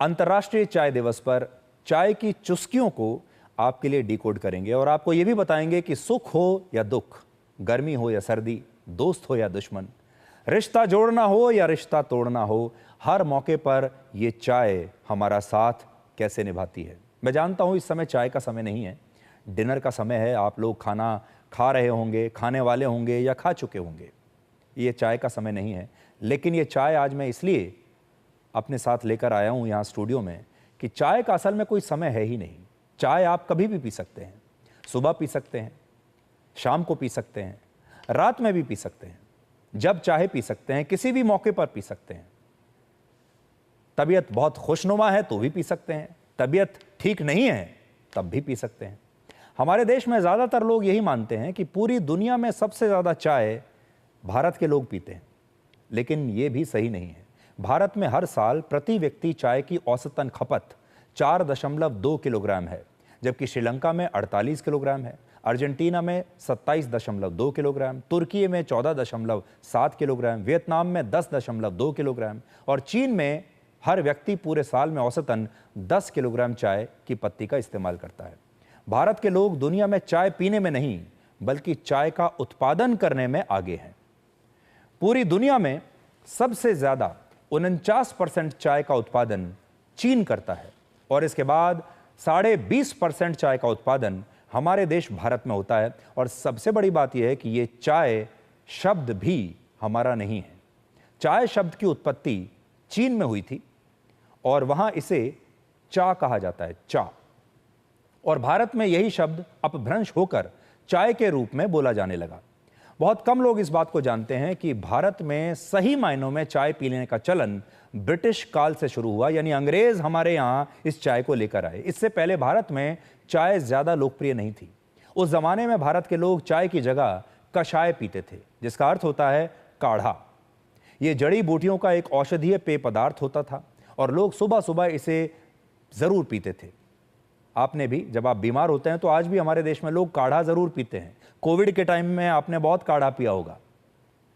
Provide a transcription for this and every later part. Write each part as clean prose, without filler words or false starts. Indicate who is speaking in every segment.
Speaker 1: अंतर्राष्ट्रीय चाय दिवस पर चाय की चुस्कियों को आपके लिए डिकोड करेंगे और आपको यह भी बताएंगे कि सुख हो या दुख, गर्मी हो या सर्दी, दोस्त हो या दुश्मन, रिश्ता जोड़ना हो या रिश्ता तोड़ना हो, हर मौके पर ये चाय हमारा साथ कैसे निभाती है। मैं जानता हूं इस समय चाय का समय नहीं है, डिनर का समय है। आप लोग खाना खा रहे होंगे, खाने वाले होंगे या खा चुके होंगे। ये चाय का समय नहीं है, लेकिन ये चाय आज मैं इसलिए अपने साथ लेकर आया हूं यहाँ स्टूडियो में कि चाय का असल में कोई समय है ही नहीं। चाय आप कभी भी पी सकते हैं, सुबह पी सकते हैं, शाम को पी सकते हैं, रात में भी पी सकते हैं, जब चाहे पी सकते हैं, किसी भी मौके पर पी सकते हैं। तबीयत बहुत खुशनुमा है तो भी पी सकते हैं, तबीयत ठीक नहीं है तब भी पी सकते हैं। हमारे देश में ज़्यादातर लोग यही मानते हैं कि पूरी दुनिया में सबसे ज़्यादा चाय भारत के लोग पीते हैं, लेकिन ये भी सही नहीं है। भारत में हर साल प्रति व्यक्ति चाय की औसतन खपत 4.2 किलोग्राम है, जबकि श्रीलंका में 48 किलोग्राम है, अर्जेंटीना में 27.2 किलोग्राम, तुर्की में 14.7 किलोग्राम, वियतनाम में 10.2 किलोग्राम और चीन में हर व्यक्ति पूरे साल में औसतन 10 किलोग्राम चाय की पत्ती का इस्तेमाल करता है। भारत के लोग दुनिया में चाय पीने में नहीं, बल्कि चाय का उत्पादन करने में आगे हैं। पूरी दुनिया में सबसे ज्यादा 49% चाय का उत्पादन चीन करता है और इसके बाद 20.5% चाय का उत्पादन हमारे देश भारत में होता है। और सबसे बड़ी बात यह है कि यह चाय शब्द भी हमारा नहीं है। चाय शब्द की उत्पत्ति चीन में हुई थी और वहां इसे चा कहा जाता है, चा, और भारत में यही शब्द अपभ्रंश होकर चाय के रूप में बोला जाने लगा। बहुत कम लोग इस बात को जानते हैं कि भारत में सही मायनों में चाय पीने का चलन ब्रिटिश काल से शुरू हुआ, यानी अंग्रेज हमारे यहां इस चाय को लेकर आए। इससे पहले भारत में चाय ज्यादा लोकप्रिय नहीं थी। उस जमाने में भारत के लोग चाय की जगह कषाय पीते थे, जिसका अर्थ होता है काढ़ा। यह जड़ी बूटियों का एक औषधीय पेय पदार्थ होता था और लोग सुबह सुबह इसे जरूर पीते थे। आपने भी, जब आप बीमार होते हैं तो आज भी हमारे देश में लोग काढ़ा जरूर पीते हैं। कोविड के टाइम में आपने बहुत काढ़ा पिया होगा।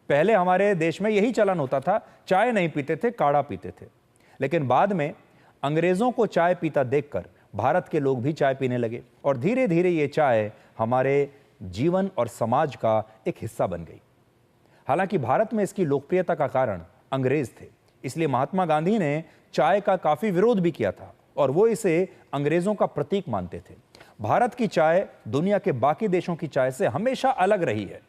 Speaker 1: पहले हमारे देश में यही चलन होता था, चाय नहीं पीते थे, काढ़ा पीते थे। लेकिन बाद में अंग्रेजों को चाय पीता देखकर भारत के लोग भी चाय पीने लगे और धीरे धीरे ये चाय हमारे जीवन और समाज का एक हिस्सा बन गई। हालांकि भारत में इसकी लोकप्रियता का कारण अंग्रेज थे, इसलिए महात्मा गांधी ने चाय का काफी विरोध भी किया था और वो इसे अंग्रेजों का प्रतीक मानते थे। भारत की चाय दुनिया के बाकी देशों की चाय से हमेशा अलग रही है।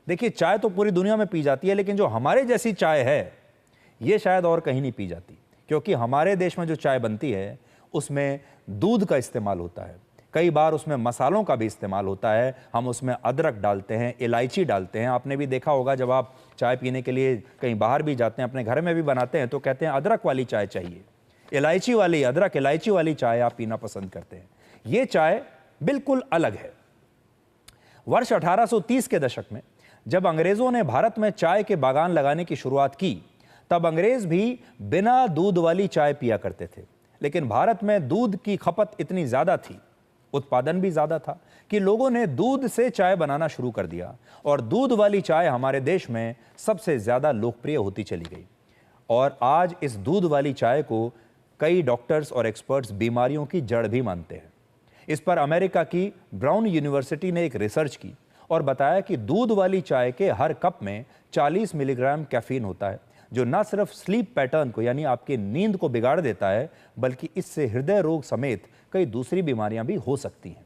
Speaker 1: देखिए, चाय तो पूरी दुनिया में पी जाती है, लेकिन जो हमारे जैसी चाय है ये शायद और कहीं नहीं पी जाती, क्योंकि हमारे देश में जो चाय बनती है उसमें दूध का इस्तेमाल होता है, कई बार उसमें मसालों का भी इस्तेमाल होता है। हम उसमें अदरक डालते हैं, इलायची डालते हैं। आपने भी देखा होगा, जब आप चाय पीने के लिए कहीं बाहर भी जाते हैं, अपने घर में भी बनाते हैं, तो कहते हैं अदरक वाली चाय चाहिए, इलायची वाली, अदरक इलायची वाली चाय आप पीना पसंद करते हैं। ये चाय बिल्कुल अलग है। वर्ष 1830 के दशक में जब अंग्रेजों ने भारत में चाय के बागान लगाने की शुरुआत की, तब अंग्रेज भी बिना दूध वाली चाय पिया करते थे। लेकिन भारत में दूध की खपत इतनी ज्यादा थी, उत्पादन भी ज्यादा था, कि लोगों ने दूध से चाय बनाना शुरू कर दिया और दूध वाली चाय हमारे देश में सबसे ज्यादा लोकप्रिय होती चली गई। और आज इस दूध वाली चाय को कई डॉक्टर्स और एक्सपर्ट्स बीमारियों की जड़ भी मानते हैं। इस पर अमेरिका की ब्राउन यूनिवर्सिटी ने एक रिसर्च की और बताया कि दूध वाली चाय के हर कप में 40 मिलीग्राम कैफीन होता है, जो न सिर्फ स्लीप पैटर्न को, यानी आपकी नींद को बिगाड़ देता है, बल्कि इससे हृदय रोग समेत कई दूसरी बीमारियां भी हो सकती हैं।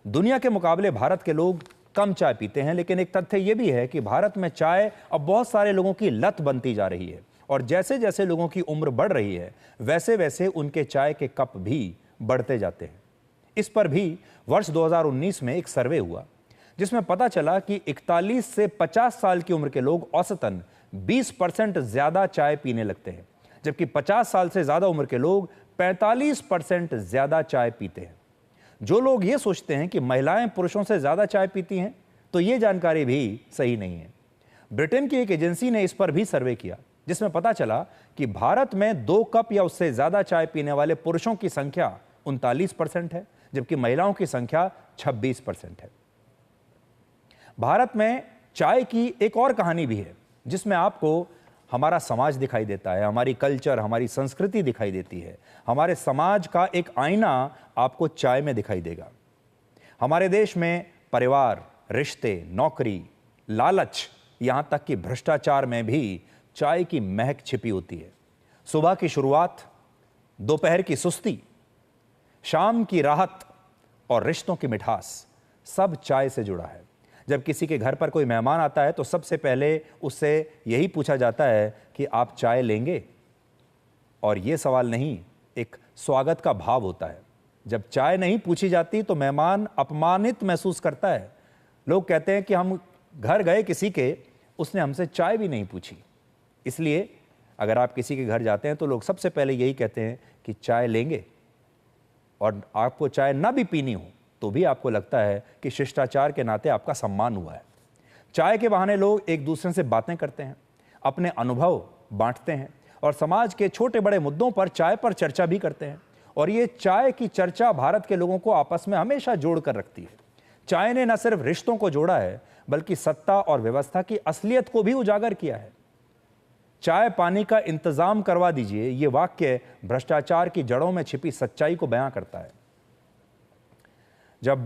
Speaker 1: दुनिया के मुकाबले भारत के लोग कम चाय पीते हैं, लेकिन एक तथ्य यह भी है कि भारत में चाय अब बहुत सारे लोगों की लत बनती जा रही है और जैसे जैसे लोगों की उम्र बढ़ रही है, वैसे वैसे उनके चाय के कप भी बढ़ते जाते हैं। इस पर भी वर्ष 2019 में एक सर्वे हुआ, जिसमें पता चला कि 41 से 50 साल की उम्र के लोग औसतन 20% ज्यादा चाय पीने लगते हैं, जबकि 50 साल से ज्यादा उम्र के लोग 45% ज्यादा चाय पीते हैं। जो लोग ये सोचते हैं कि महिलाएं पुरुषों से ज्यादा चाय पीती हैं, तो ये जानकारी भी सही नहीं है। ब्रिटेन की एक एजेंसी ने इस पर भी सर्वे किया, जिसमें पता चला कि भारत में 2 कप या उससे ज्यादा चाय पीने वाले पुरुषों की संख्या 39% है, जबकि महिलाओं की संख्या 26% है। भारत में चाय की एक और कहानी भी है, जिसमें आपको हमारा समाज दिखाई देता है, हमारी कल्चर, हमारी संस्कृति दिखाई देती है। हमारे समाज का एक आईना आपको चाय में दिखाई देगा। हमारे देश में परिवार, रिश्ते, नौकरी, लालच, यहां तक कि भ्रष्टाचार में भी चाय की महक छिपी होती है। सुबह की शुरुआत, दोपहर की सुस्ती, शाम की राहत और रिश्तों की मिठास, सब चाय से जुड़ा है। जब किसी के घर पर कोई मेहमान आता है तो सबसे पहले उससे यही पूछा जाता है कि आप चाय लेंगे? और यह सवाल नहीं, एक स्वागत का भाव होता है। जब चाय नहीं पूछी जाती तो मेहमान अपमानित महसूस करता है। लोग कहते हैं कि हम घर गए किसी के, उसने हमसे चाय भी नहीं पूछी। इसलिए अगर आप किसी के घर जाते हैं तो लोग सबसे पहले यही कहते हैं कि चाय लेंगे, और आपको चाय ना भी पीनी हो तो भी आपको लगता है कि शिष्टाचार के नाते आपका सम्मान हुआ है। चाय के बहाने लोग एक दूसरे से बातें करते हैं, अपने अनुभव बांटते हैं और समाज के छोटे बड़े मुद्दों पर चाय पर चर्चा भी करते हैं। और ये चाय की चर्चा भारत के लोगों को आपस में हमेशा जोड़ कर रखती है। चाय ने न सिर्फ रिश्तों को जोड़ा है बल्कि सत्ता और व्यवस्था की असलियत को भी उजागर किया है। चाय पानी का इंतजाम करवा दीजिए, ये वाक्य भ्रष्टाचार की जड़ों में छिपी सच्चाई को बयां करता है। जब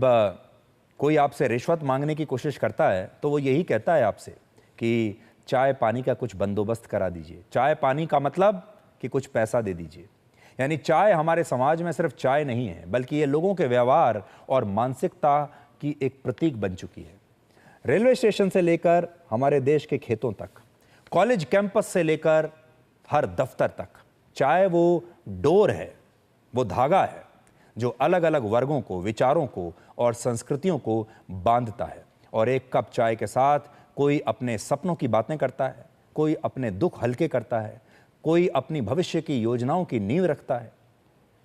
Speaker 1: कोई आपसे रिश्वत मांगने की कोशिश करता है तो वो यही कहता है आपसे कि चाय पानी का कुछ बंदोबस्त करा दीजिए। चाय पानी का मतलब कि कुछ पैसा दे दीजिए। यानी चाय हमारे समाज में सिर्फ चाय नहीं है, बल्कि ये लोगों के व्यवहार और मानसिकता की एक प्रतीक बन चुकी है। रेलवे स्टेशन से लेकर हमारे देश के खेतों तक, कॉलेज कैंपस से लेकर हर दफ्तर तक, चाय वो डोर है, वो धागा है जो अलग अलग वर्गों को, विचारों को और संस्कृतियों को बांधता है। और एक कप चाय के साथ कोई अपने सपनों की बातें करता है, कोई अपने दुख हल्के करता है, कोई अपनी भविष्य की योजनाओं की नींव रखता है।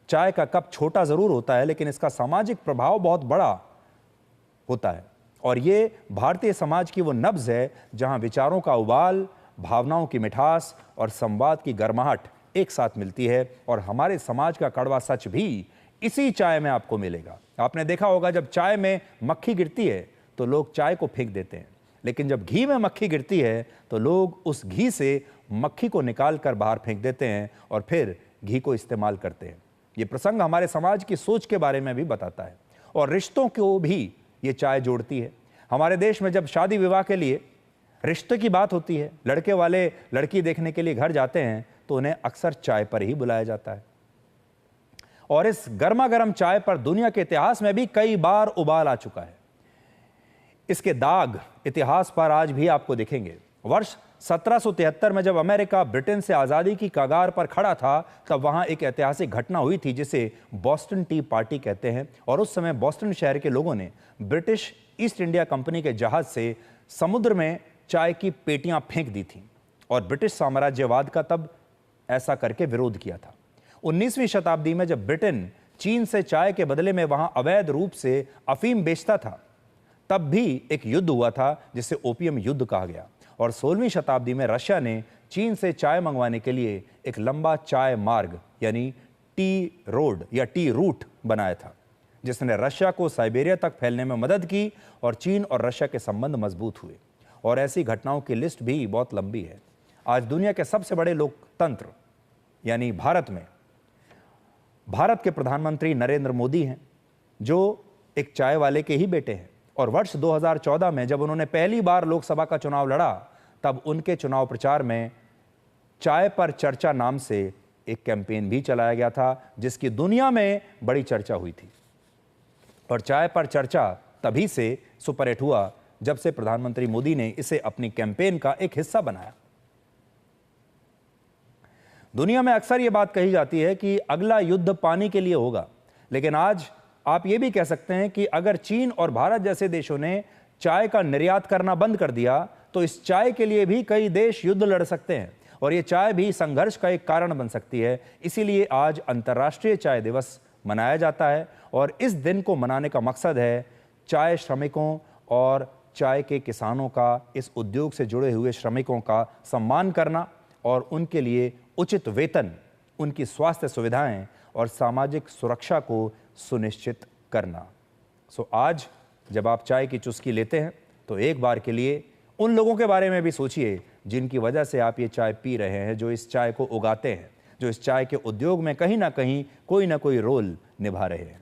Speaker 1: चाय का कप छोटा जरूर होता है, लेकिन इसका सामाजिक प्रभाव बहुत बड़ा होता है। और ये भारतीय समाज की वो नब्ज है जहां विचारों का उबाल, भावनाओं की मिठास और संवाद की गर्माहट एक साथ मिलती है। और हमारे समाज का कड़वा सच भी इसी चाय में आपको मिलेगा। आपने देखा होगा, जब चाय में मक्खी गिरती है तो लोग चाय को फेंक देते हैं, लेकिन जब घी में मक्खी गिरती है तो लोग उस घी से मक्खी को निकाल कर बाहर फेंक देते हैं और फिर घी को इस्तेमाल करते हैं। ये प्रसंग हमारे समाज की सोच के बारे में भी बताता है और रिश्तों को भी ये चाय जोड़ती है। हमारे देश में जब शादी विवाह के लिए रिश्ते की बात होती है, लड़के वाले लड़की देखने के लिए घर जाते हैं तो उन्हें अक्सर चाय पर ही बुलाया जाता है। और इस गर्मा गर्म चाय पर दुनिया के इतिहास में भी कई बार उबाल आ चुका है। इसके दाग इतिहास पर आज भी आपको दिखेंगे। वर्ष 1773 में जब अमेरिका ब्रिटेन से आजादी की कगार पर खड़ा था, तब वहां एक ऐतिहासिक घटना हुई थी जिसे बॉस्टन टी पार्टी कहते हैं। और उस समय बॉस्टन शहर के लोगों ने ब्रिटिश ईस्ट इंडिया कंपनी के जहाज से समुद्र में चाय की पेटियां फेंक दी थी और ब्रिटिश साम्राज्यवाद का तब ऐसा करके विरोध किया था। 19वीं शताब्दी में जब ब्रिटेन चीन से चाय के बदले में वहां अवैध रूप से अफीम बेचता था, तब भी एक युद्ध हुआ था जिसे ओपियम युद्ध कहा गया। और 16वीं शताब्दी में रशिया ने चीन से चाय मंगवाने के लिए एक लंबा चाय मार्ग यानी टी रोड या टी रूट बनाया था, जिसने रशिया को साइबेरिया तक फैलने में मदद की और चीन और रशिया के संबंध मजबूत हुए। और ऐसी घटनाओं की लिस्ट भी बहुत लंबी है। आज दुनिया के सबसे बड़े लोकतंत्र यानी भारत में भारत के प्रधानमंत्री नरेंद्र मोदी हैं, जो एक चाय वाले के ही बेटे हैं। और वर्ष 2014 में जब उन्होंने पहली बार लोकसभा का चुनाव लड़ा, तब उनके चुनाव प्रचार में चाय पर चर्चा नाम से एक कैंपेन भी चलाया गया था, जिसकी दुनिया में बड़ी चर्चा हुई थी। और चाय पर चर्चा तभी से सुपरहिट हुआ जब से प्रधानमंत्री मोदी ने इसे अपनी कैंपेन का एक हिस्सा बनाया। दुनिया में अक्सर यह बात कही जाती है कि अगला युद्ध पानी के लिए होगा, लेकिन आज आप यह भी कह सकते हैं कि अगर चीन और भारत जैसे देशों ने चाय का निर्यात करना बंद कर दिया तो इस चाय के लिए भी कई देश युद्ध लड़ सकते हैं और ये चाय भी संघर्ष का एक कारण बन सकती है। इसीलिए आज अंतर्राष्ट्रीय चाय दिवस मनाया जाता है और इस दिन को मनाने का मकसद है चाय श्रमिकों और चाय के किसानों का, इस उद्योग से जुड़े हुए श्रमिकों का सम्मान करना और उनके लिए उचित वेतन, उनकी स्वास्थ्य सुविधाएं और सामाजिक सुरक्षा को सुनिश्चित करना। आज जब आप चाय की चुस्की लेते हैं तो एक बार के लिए उन लोगों के बारे में भी सोचिए जिनकी वजह से आप ये चाय पी रहे हैं, जो इस चाय को उगाते हैं, जो इस चाय के उद्योग में कहीं ना कोई रोल निभा रहे हैं।